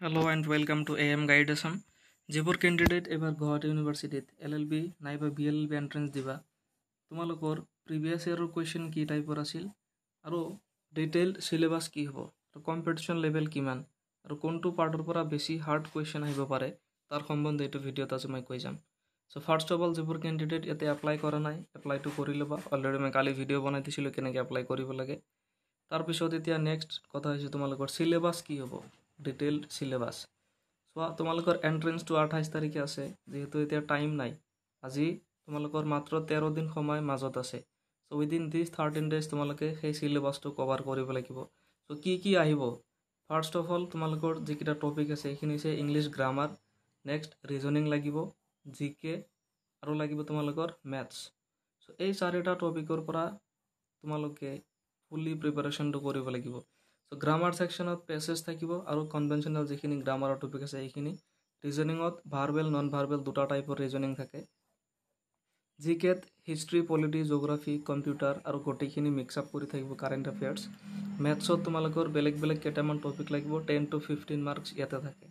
Hello and welcome to AM Guide Assam. যিবোৰ candidate এবাৰ গুৱাহাটী ইউনিভাৰ্চিটিত LLB নাইবা BLLB এণ্ট্ৰেঞ্চ দিবা তোমালোকৰ প্ৰিভিয়াছ ইয়াৰৰ কুৱেশ্যন কি টাইপৰ আছিল আৰু ডিটেইলড সিলেবাছ কি হ'ব আৰু কম্পিটিশ্যন লেভেল কিমান আৰু কোনটো পাৰ্টৰ পৰা বেছি হাৰ্ড কুৱেশ্যন আহিব পাৰে তাৰ সম্বন্ধে এইটো ভিডিঅ'ত আজি মই কৈ যাম। সো ফাৰ্ষ্ট অফ অল যিবোৰ কেণ্ডিডেট ইয়াতে এপ্লাই কৰা নাই এপ্লাইটো কৰি ল'বা। অলৰেডি মই কালি ভিডিঅ' বনাই দিছিলোঁ কেনেকৈ এপ্লাই কৰিব লাগে। তাৰপিছত এতিয়া নেক্সট কথা হৈছে তোমালোকৰ সিলেবাছ কি হ'ব, ডিটেইলড সিলেবাছ। চোৱা তোমালোকৰ এণ্ট্ৰেঞ্চটো 28 তাৰিখে আছে, যেহেতু এতিয়া টাইম নাই, আজি তোমালোকৰ মাত্ৰ 13 দিন সময় মাজত আছে। চ' উইদিন দিছ 13 ডেজ তোমালোকে সেই সিলেবাছটো কভাৰ কৰিব লাগিব। চ' কি আহিব, ফাৰ্ষ্ট অফ অল তোমালোকৰ যিকেইটা টপিক আছে সেইখিনি হৈছে ইংলিছ গ্ৰামাৰ, নেক্সট ৰিজনিং লাগিব, GK আৰু লাগিব তোমালোকৰ মেথছ। চ' এই চাৰিটা টপিকৰ পৰা তোমালোকে ফুল্লি প্ৰিপাৰেশ্যনটো কৰিব লাগিব। চ' গ্ৰামাৰ ছেকশ্যনত পেছেজ থাকিব আৰু কনভেনশ্যনেল যিখিনি গ্ৰামাৰৰ টপিক আছে সেইখিনি। ৰিজনিঙত ভাৰ্বেল নন ভাৰ্বেল দুটা টাইপৰ ৰিজনিং থাকে। জিকেত হিষ্ট্ৰী, পলিটি, জিঅ'গ্ৰাফি, কম্পিউটাৰ আৰু গোটেইখিনি মিক্স আপ কৰি থাকিব কাৰেণ্ট এফেয়াৰ্ছ। মেথছত তোমালোকৰ বেলেগ বেলেগ কেইটামান টপিক লাগিব, 10 to 15 মাৰ্কছ ইয়াতে থাকে।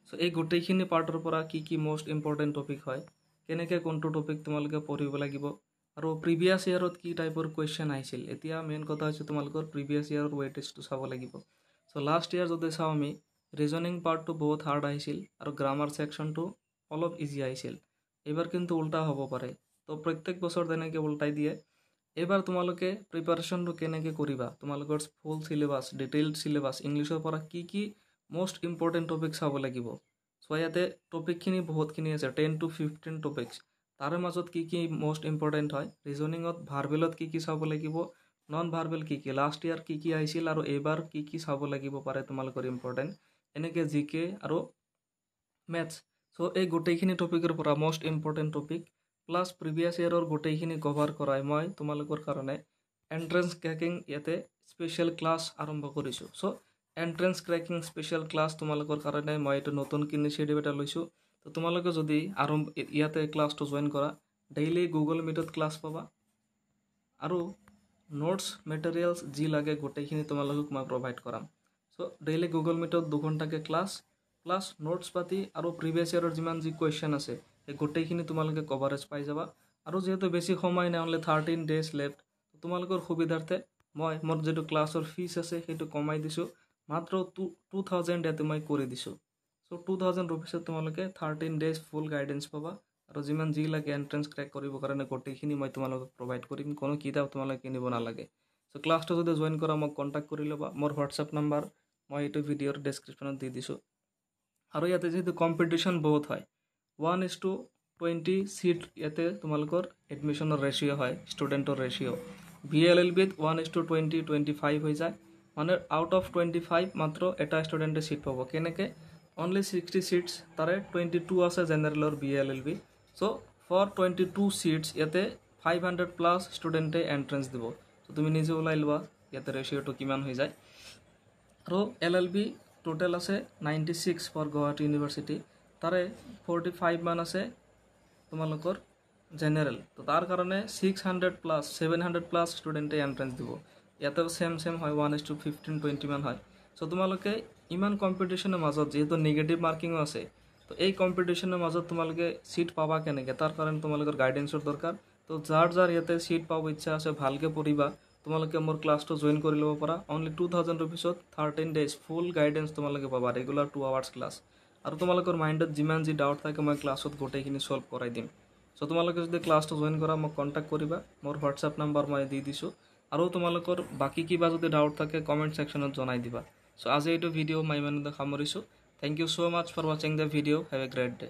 চ' এই গোটেইখিনি পাৰ্টৰ পৰা কি মষ্ট ইম্পৰ্টেণ্ট টপিক হয়, কেনেকৈ কোনটো টপিক তোমালোকে পঢ়িব লাগিব আৰু প্ৰিভিয়াছ ইয়াৰত কি টাইপৰ কুৱেশ্যন আহিছিল। এতিয়া মেইন কথা হৈছে তোমালোকৰ প্ৰিভিয়াছ ইয়াৰৰ ৱেইটেজটো চাব লাগিব। চ' লাষ্ট ইয়াৰ যদি চাওঁ আমি, ৰিজনিং পাৰ্টটো বহুত হাৰ্ড আহিছিল আৰু গ্ৰামাৰ ছেকশ্যনটো অলপ ইজি আহিছিল। এইবাৰ কিন্তু উল্টা হ'ব পাৰে, তো প্ৰত্যেক বছৰ তেনেকৈ উল্টাই দিয়ে। এইবাৰ তোমালোকে প্ৰিপাৰেশ্যনটো কেনেকৈ কৰিবা, তোমালোকৰ ফুল চিলেবাছ, ডিটেইলড চিলেবাছ, ইংলিছৰ পৰা কি মষ্ট ইম্পৰ্টেণ্ট টপিক চাব লাগিব। চ' ইয়াতে টপিকখিনি বহুতখিনি আছে, 10 to 15 টপিকছ। তাৰে মাজত কি মষ্ট ইম্পৰ্টেণ্ট হয়, ৰিজনিঙত ভাৰ্বেলত কি চাব লাগিব, নন ভাৰ্বেল কি লাষ্ট ইয়াৰ কি আহিছিল আৰু এইবাৰ কি চাব লাগিব পাৰে তোমালোকৰ ইম্পৰ্টেণ্ট, এনেকৈ GK আৰু মেথছ। চ' এই গোটেইখিনি টপিকৰ পৰা most important topic plus previous ইয়াৰৰ গোটেইখিনি কভাৰ কৰাই মই তোমালোকৰ কাৰণে এণ্ট্ৰেঞ্চ ক্ৰেকিং ইয়াতে স্পেচিয়েল ক্লাছ আৰম্ভ কৰিছোঁ। So' entrance cracking special class তোমালোকৰ কাৰণে মই এইটো নতুন ইনিচিয়েটিভ এটা লৈছোঁ। তো তোমালোকে যদি ইয়াতে ক্লাছটো জইন কৰা, ডেইলি গুগল মিটত ক্লাছ পাবা আৰু নোটছ মেটেৰিয়েলছ যি লাগে গোটেইখিনি তোমালোকক মই প্ৰভাইড কৰাম। চ' ডেইলি গুগল মিটত 2 ঘণ্টাকৈ ক্লাছ প্লাছ নোটছ পাতি আৰু প্ৰিভিয়াছ ইয়াৰৰ যিমান যি কুৱেশ্যন আছে সেই গোটেইখিনি তোমালোকে কভাৰেজ পাই যাবা। আৰু যিহেতু বেছি সময় নাই, অনলি 13 ডেজ লেফ্ট, তোমালোকৰ সুবিধাৰ্থে মই মোৰ যিটো ক্লাছৰ ফিজ আছে সেইটো কমাই দিছোঁ, মাত্ৰ 2000 ইয়াতে মই কৰি দিছোঁ। চ' 2000 ৰুপিছত তোমালোকে 13 ডেজ ফুল গাইডেঞ্চ পাবা আৰু যিমান যি লাগে এণ্ট্ৰেঞ্চ ক্ৰেক কৰিবৰ কাৰণে গোটেইখিনি মই তোমালোকক প্ৰভাইড কৰিম, কোনো কিতাপ তোমালোকে কিনিব নালাগে। চ' ক্লাছটো যদি জইন কৰা মোক কণ্টেক্ট কৰি ল'বা, মোৰ হোৱাটছএপ নাম্বাৰ মই এইটো ভিডিঅ'ৰ ডেছক্ৰিপশ্যনত দি দিছোঁ। আৰু ইয়াতে যিহেতু কম্পিটিশ্যন বহুত হয়, 1:20 চিট ইয়াতে তোমালোকৰ এডমিশ্যনৰ ৰেচিঅ' হয়, ষ্টুডেণ্টৰ ৰেচিঅ'। BLLBত 1:20, 25 হৈ যায়, মানে আউট অফ 25 মাত্ৰ এটা ষ্টুডেণ্টে চিট পাব। কেনেকৈ, অনলি 60 চিটছ, তাৰে 22 আছে জেনেৰেলৰ BLLB। চ' ফৰ 22 চিটছ ইয়াতে 500+ ষ্টুডেণ্টে এণ্ট্ৰেঞ্চ দিব। চ' তুমি নিজে ওলাই লোৱা ইয়াতে ৰেচিঅ'টো কিমান হৈ যায়। আৰু LLB টোটেল আছে 96 ফৰ গুৱাহাটী ইউনিভাৰ্চিটি, তাৰে 45 মান আছে তোমালোকৰ জেনেৰেল। তো তাৰ কাৰণে 600+, 700+ ষ্টুডেণ্টে এণ্ট্ৰেঞ্চ দিব। ইয়াতেও চেম হয়, 1:15-20 মান হয়। চ' তোমালোকে ইমান কম্পিটিশ্যনৰ মাজত যিহেতু নিগেটিভ মাৰ্কিঙো আছে, তো এই কম্পিটিশ্যনৰ মাজত তোমালোকে চিট পাবা কেনেকৈ, তাৰ কাৰণে তোমালোকৰ গাইডেঞ্চৰ দৰকাৰ। তো যাৰ ইয়াতে চিট পাব ইচ্ছা আছে, ভালকৈ পঢ়িবা, তোমালোকে মোৰ ক্লাছটো জইন কৰি ল'ব পাৰা। অনলি 2000 ৰুপিছত 13 ডেজ ফুল গাইডেঞ্চ তোমালোকে পাবা, ৰেগুলাৰ 2 আৱাৰ্ছ ক্লাছ। আৰু তোমালোকৰ মাইণ্ডত যিমান যি ডাউট থাকে মই ক্লাছত গোটেইখিনি ছল্ভ কৰাই দিম। চ' তোমালোকে যদি ক্লাছটো জইন কৰা মোক কণ্টেক্ট কৰিবা, মোৰ হোৱাটছএপ নাম্বাৰ মই দি দিছোঁ। আৰু তোমালোকৰ বাকী কিবা যদি ডাউট থাকে কমেণ্ট ছেকশ্যনত জনাই দিবা। চ' আজি এইটো ভিডিঅ' মই ইমানতে সামৰিছোঁ। Thank you so' much for ৱাচিং the video'. Have a great day.